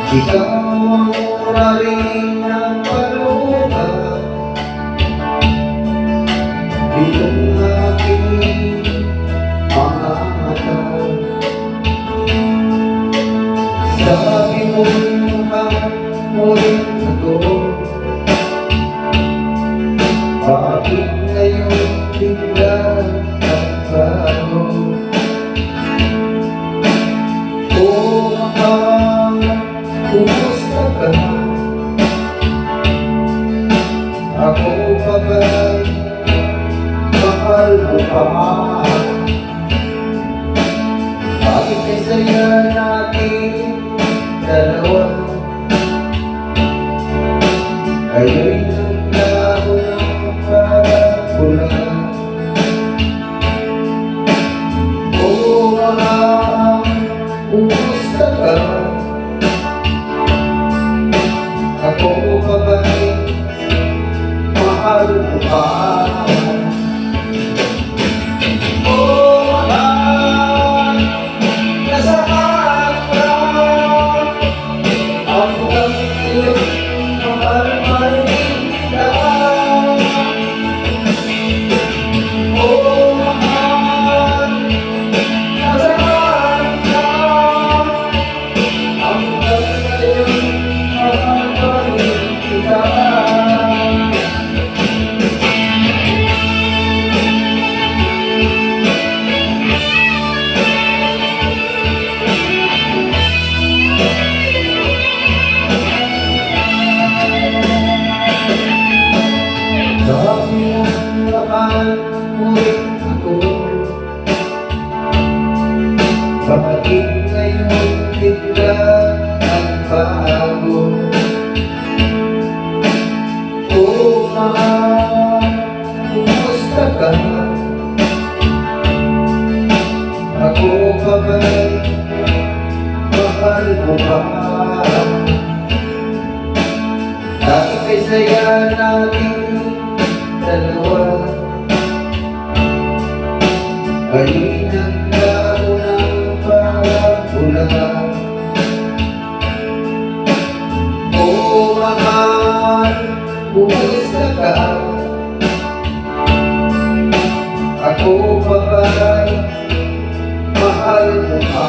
Ikaw ang mura rin ng paluga, bilang aking mga mata. Sabi mo mahal mo rin ako, bakit ngayon biglang nagbago? Kumusta ka? Ako pa ba'y mahal mo pa? Bakit kay saya natin dalawa? Kayo'y naglaho ng pagpula. Oo mahal, kumusta ka? Ako pa ba'y mahal mo pa? Oh, mahal, nasaan ka? Ako ngayon, mahal pa rin kita. Oh, mahal, nasaan ka? Ako ngayon, mahal pa rin kita. Sabi ang mahal mo rin ako, bakit ngayon bigla ang bago? Oh mahal, kumusta ka? Ako pa ba'y mahal mo pa? Dahil kay saya natin dalawa, ay naglaho ng pagpula. Oh mahal, kumusta ka? Ako pa ba'y mahal mo pa?